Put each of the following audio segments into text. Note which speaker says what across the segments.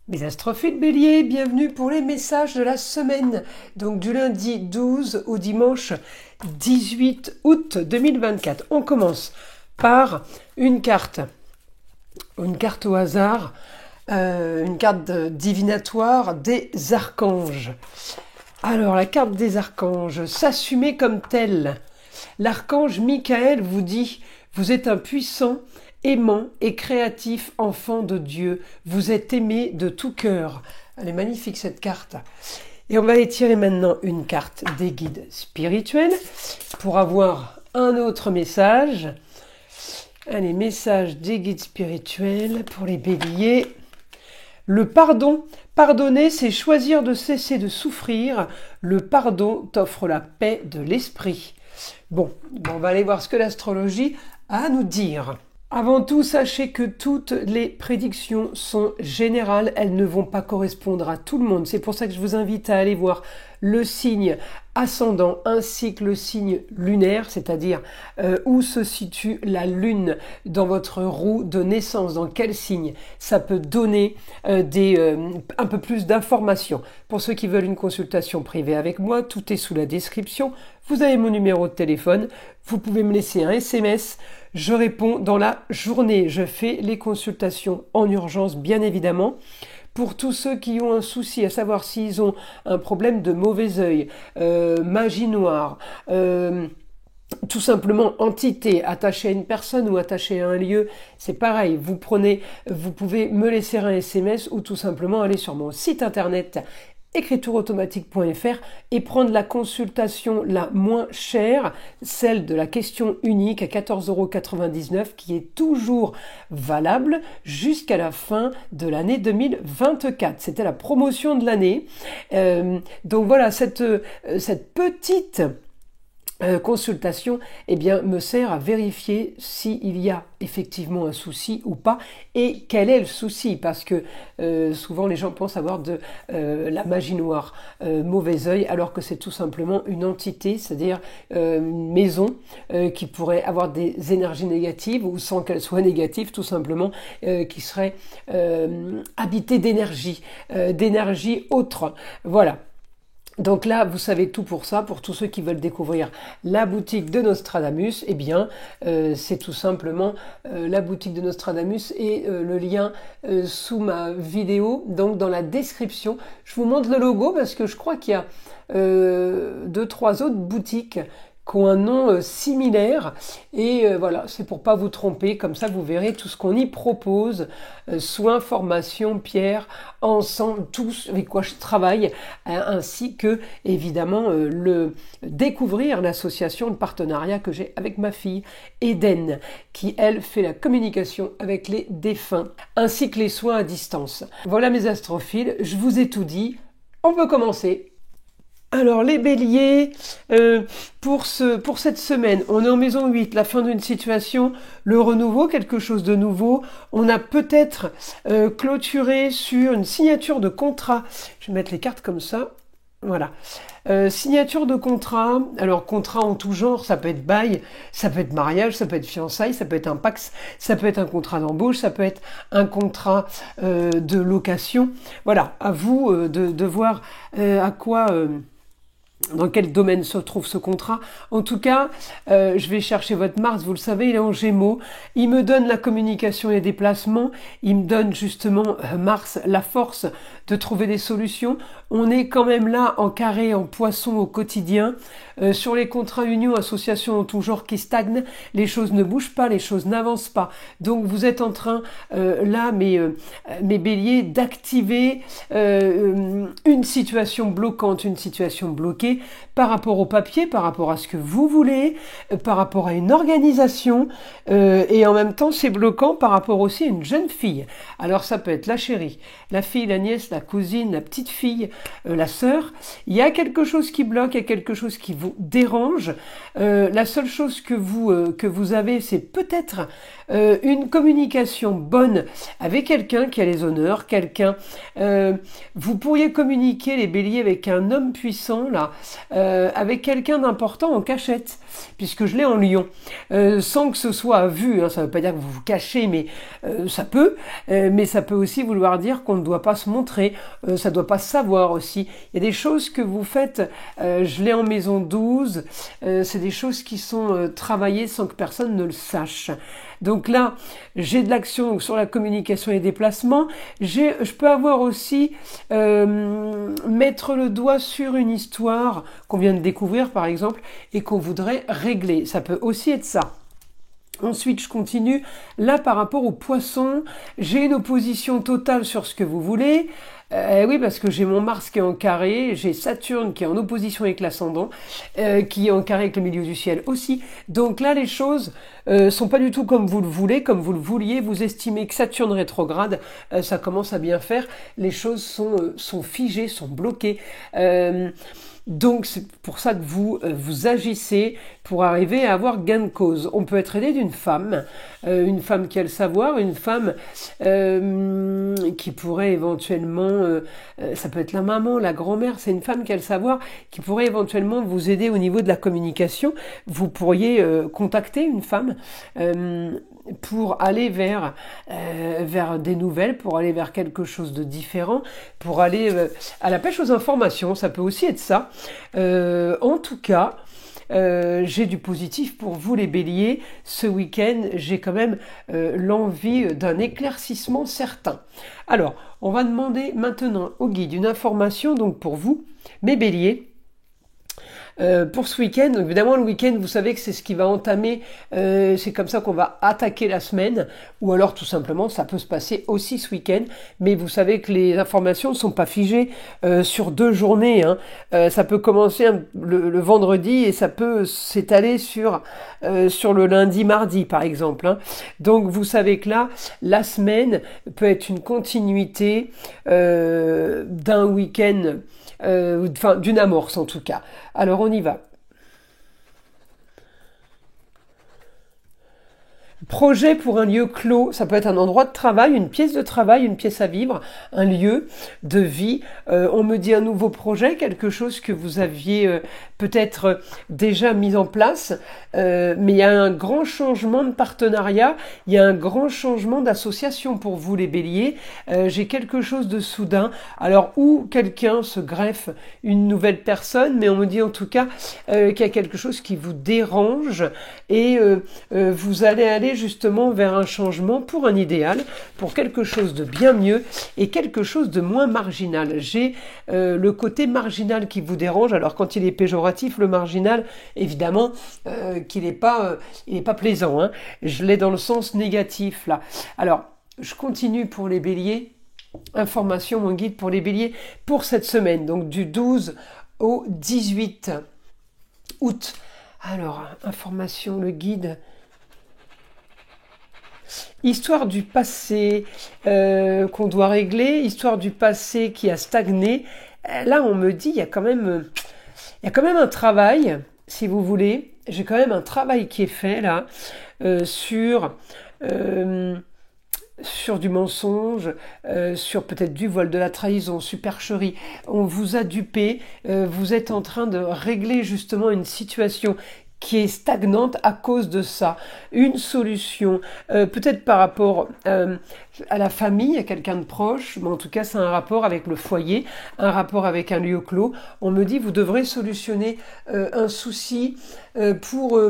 Speaker 1: Mes astrophiles béliers, bienvenue pour les messages de la semaine, donc du lundi 12 au dimanche 18 août 2024. On commence par une carte au hasard, une carte divinatoire des archanges. Alors la carte des archanges, s'assumer comme tel. L'archange Michael vous dit, vous êtes un puissant, aimant et créatif enfant de Dieu. Vous êtes aimé de tout cœur. Elle est magnifique cette carte. Et on va aller tirer maintenant une carte des guides spirituels pour avoir un autre message. Allez, message des guides spirituels pour les béliers. Le pardon. Pardonner, c'est choisir de cesser de souffrir. Le pardon t'offre la paix de l'esprit. Bon, on va aller voir ce que l'astrologie a à nous dire. Avant tout, sachez que toutes les prédictions sont générales, elles ne vont pas correspondre à tout le monde. C'est pour ça que je vous invite à aller voir le signe ascendant ainsi que le signe lunaire, c'est-à-dire où se situe la lune dans votre roue de naissance, dans quel signe. Ça peut donner un peu plus d'informations. Pour ceux qui veulent une consultation privée avec moi, tout est sous la description. Vous avez mon numéro de téléphone, vous pouvez me laisser un SMS. Je réponds dans la journée. Je fais les consultations en urgence, bien évidemment. Pour tous ceux qui ont un souci, à savoir s'ils ont un problème de mauvais œil, magie noire, tout simplement entité attachée à une personne ou attachée à un lieu, c'est pareil. Vous pouvez me laisser un SMS ou tout simplement aller sur mon site internet écritureautomatique.fr et prendre la consultation la moins chère, celle de la question unique à 14,99 € qui est toujours valable jusqu'à la fin de l'année 2024. C'était la promotion de l'année. Donc voilà, cette petite consultation me sert à vérifier s'il y a effectivement un souci ou pas et quel est le souci, parce que souvent les gens pensent avoir de la magie noire, mauvais œil, alors que c'est tout simplement une entité, c'est-à-dire une maison qui pourrait avoir des énergies négatives ou sans qu'elles soient négatives, tout simplement qui serait habitée d'énergie autre. Voilà. Donc là, vous savez tout pour ça. Pour tous ceux qui veulent découvrir la boutique de Nostradamus, c'est tout simplement la boutique de Nostradamus et le lien sous ma vidéo, donc dans la description. Je vous montre le logo parce que je crois qu'il y a 2-3 autres boutiques qui ont un nom similaire et voilà, c'est pour pas vous tromper, comme ça vous verrez tout ce qu'on y propose, soins, formations, pierres, ensemble, tout avec quoi je travaille, ainsi que évidemment le découvrir l'association, le partenariat que j'ai avec ma fille Eden, qui elle fait la communication avec les défunts, ainsi que les soins à distance. Voilà mes astrophiles, je vous ai tout dit, on peut commencer. Alors les béliers, pour cette semaine, on est en maison 8, la fin d'une situation, le renouveau, quelque chose de nouveau. On a peut-être clôturé sur une signature de contrat. Je vais mettre les cartes comme ça. Voilà. Signature de contrat. Alors contrat en tout genre, ça peut être bail, ça peut être mariage, ça peut être fiançailles, ça peut être un pax, ça peut être un contrat d'embauche, ça peut être un contrat de location. Voilà, à vous de voir à quoi... dans quel domaine se trouve ce contrat. En tout cas, je vais chercher votre Mars, vous le savez, il est en Gémeaux. Il me donne la communication et les déplacements. Il me donne justement, Mars, la force de trouver des solutions. On est quand même là en carré, en poisson au quotidien. Sur les contrats unions, associations en tout genre qui stagnent, les choses ne bougent pas, les choses n'avancent pas. Donc vous êtes en train, là, mes béliers, d'activer une situation bloquante, une situation bloquée par rapport au papier, par rapport à ce que vous voulez, par rapport à une organisation, et en même temps c'est bloquant par rapport aussi à une jeune fille. Alors ça peut être la chérie, la fille, la nièce, la cousine, la petite fille, la sœur. Il y a quelque chose qui bloque, il y a quelque chose qui vous dérange. La seule chose que vous avez, c'est peut-être une communication bonne avec quelqu'un qui a les honneurs, quelqu'un... vous pourriez communiquer, les béliers, avec un homme puissant, là, avec quelqu'un d'important en cachette, puisque je l'ai en lion, sans que ce soit vu, hein, ça ne veut pas dire que vous vous cachez, mais ça peut, mais ça peut aussi vouloir dire qu'on ne doit pas se montrer, ça ne doit pas se savoir aussi. Il y a des choses que vous faites, je l'ai en maison 12, c'est des choses qui sont travaillées sans que personne ne le sache. Donc là, j'ai de l'action sur la communication et les déplacements. Je peux avoir aussi mettre le doigt sur une histoire qu'on vient de découvrir, par exemple, et qu'on voudrait régler. Ça peut aussi être ça. Ensuite, je continue. Là, par rapport aux poissons, j'ai une opposition totale sur ce que vous voulez. Oui, parce que j'ai mon Mars qui est en carré, j'ai Saturne qui est en opposition avec l'ascendant, qui est en carré avec le milieu du ciel aussi. Donc là, les choses sont pas du tout comme vous le voulez, comme vous le vouliez. Vous estimez que Saturne rétrograde, ça commence à bien faire. Les choses sont figées, sont bloquées. Donc c'est pour ça que vous agissez pour arriver à avoir gain de cause. On peut être aidé d'une femme qui a le savoir, une femme qui pourrait éventuellement, ça peut être la maman, la grand-mère, c'est une femme qui a le savoir, qui pourrait éventuellement vous aider au niveau de la communication. Vous pourriez contacter une femme pour aller vers des nouvelles, pour aller vers quelque chose de différent, pour aller à la pêche aux informations. Ça peut aussi être ça. En tout cas, j'ai du positif pour vous les béliers. Ce week-end, j'ai quand même l'envie d'un éclaircissement certain. Alors, on va demander maintenant au guide une information donc pour vous, mes béliers. Pour ce week-end, évidemment le week-end, vous savez que c'est ce qui va entamer, c'est comme ça qu'on va attaquer la semaine, ou alors tout simplement ça peut se passer aussi ce week-end, mais vous savez que les informations ne sont pas figées sur 2 journées, hein. Ça peut commencer le vendredi et ça peut s'étaler sur le lundi, mardi par exemple, hein. Donc vous savez que là, la semaine peut être une continuité d'un week-end, d'une amorce en tout cas. Alors on y va. Projet pour un lieu clos, ça peut être un endroit de travail, une pièce de travail, une pièce à vivre, un lieu de vie. On me dit un nouveau projet, quelque chose que vous aviez peut-être déjà mis en place, mais il y a un grand changement de partenariat, il y a un grand changement d'association pour vous les béliers. J'ai quelque chose de soudain, alors où quelqu'un se greffe une nouvelle personne, mais on me dit en tout cas qu'il y a quelque chose qui vous dérange et vous allez aller justement vers un changement pour un idéal, pour quelque chose de bien mieux et quelque chose de moins marginal. J'ai le côté marginal qui vous dérange. Alors quand il est péjoratif, le marginal, évidemment qu'il n'est pas, il n'est pas plaisant, hein. Je l'ai dans le sens négatif là. Alors je continue pour les béliers. Information, mon guide pour les béliers pour cette semaine, donc du 12 au 18 août. Alors, information, le guide. Histoire du passé qu'on doit régler, histoire du passé qui a stagné. Là, on me dit, il y a quand même un travail, si vous voulez. J'ai quand même un travail qui est fait là sur du mensonge, sur peut-être du vol, de la trahison, supercherie. On vous a dupé, vous êtes en train de régler justement une situation qui est stagnante à cause de ça. Une solution, peut-être par rapport à la famille, à quelqu'un de proche, mais en tout cas c'est un rapport avec le foyer, un rapport avec un lieu clos. On me dit vous devrez solutionner un souci pour,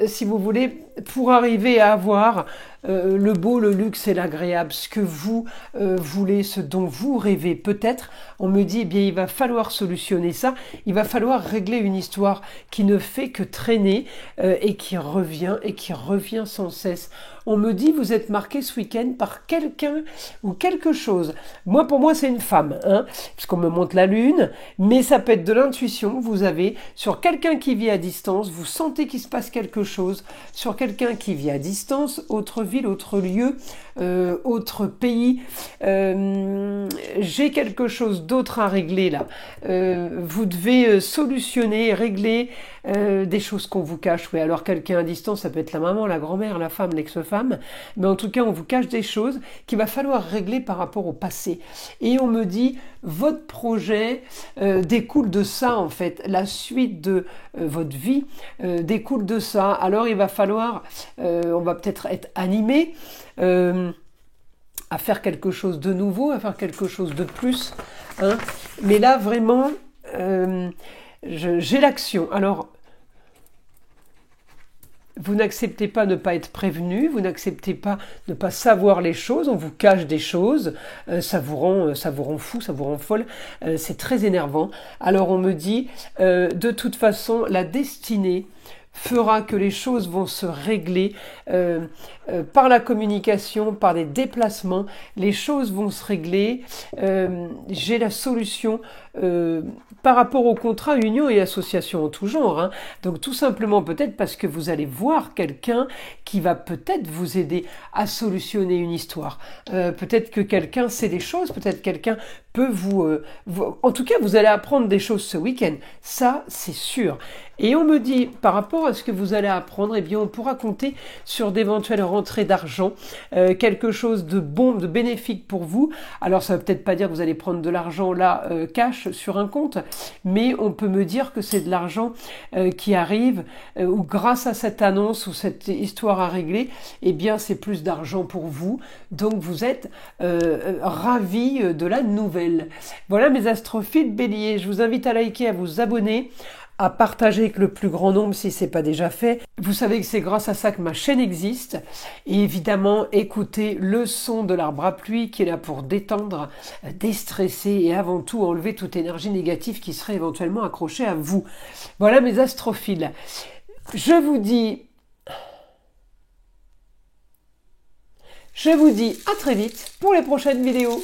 Speaker 1: si vous voulez, pour arriver à avoir le beau, le luxe et l'agréable, ce que vous voulez, ce dont vous rêvez. Peut-être, on me dit, eh bien, il va falloir solutionner ça, il va falloir régler une histoire qui ne fait que traîner et qui revient sans cesse. On me dit, vous êtes marqué ce week-end par quelqu'un ou quelque chose. Moi, pour moi, c'est une femme, hein, puisqu'on me montre la lune, mais ça peut être de l'intuition que vous avez sur quelqu'un qui vit à distance, vous sentez qu'il se passe quelque chose, sur quelqu'un qui vit à distance, autre ville, autre lieu, autre pays. J'ai quelque chose d'autre à régler là. Vous devez solutionner, régler des choses qu'on vous cache. Oui, alors quelqu'un à distance, ça peut être la maman, la grand-mère, la femme, l'ex-femme, femme, mais en tout cas on vous cache des choses qu'il va falloir régler par rapport au passé. Et on me dit, votre projet découle de ça en fait, la suite de votre vie découle de ça. Alors il va falloir, on va peut-être être animé à faire quelque chose de nouveau, à faire quelque chose de plus, hein. Mais là vraiment, j'ai l'action. Alors, vous n'acceptez pas de ne pas être prévenu, vous n'acceptez pas de ne pas savoir les choses, on vous cache des choses, ça vous rend fou, ça vous rend folle, c'est très énervant. Alors on me dit, de toute façon, la destinée fera que les choses vont se régler par la communication, par des déplacements, les choses vont se régler. J'ai la solution par rapport au contrat, union et association en tout genre, hein. Donc tout simplement peut-être parce que vous allez voir quelqu'un qui va peut-être vous aider à solutionner une histoire. Peut-être que quelqu'un sait des choses, peut-être quelqu'un peut vous... En tout cas, vous allez apprendre des choses ce week-end. Ça, c'est sûr. Et on me dit, par rapport à ce que vous allez apprendre, eh bien, on pourra compter sur d'éventuelles rentrées d'argent, quelque chose de bon, de bénéfique pour vous. Alors, ça ne veut peut-être pas dire que vous allez prendre de l'argent là, cash, sur un compte, mais on peut me dire que c'est de l'argent qui arrive, ou grâce à cette annonce ou cette histoire à régler, eh bien, c'est plus d'argent pour vous. Donc, vous êtes ravis de la nouvelle. Voilà mes astrophiles béliers. Je vous invite à liker, à vous abonner, à partager avec le plus grand nombre si ce n'est pas déjà fait. Vous savez que c'est grâce à ça que ma chaîne existe. Et évidemment, écoutez le son de l'arbre à pluie qui est là pour détendre, déstresser et avant tout enlever toute énergie négative qui serait éventuellement accrochée à vous. Voilà mes astrophiles. Je vous dis à très vite pour les prochaines vidéos.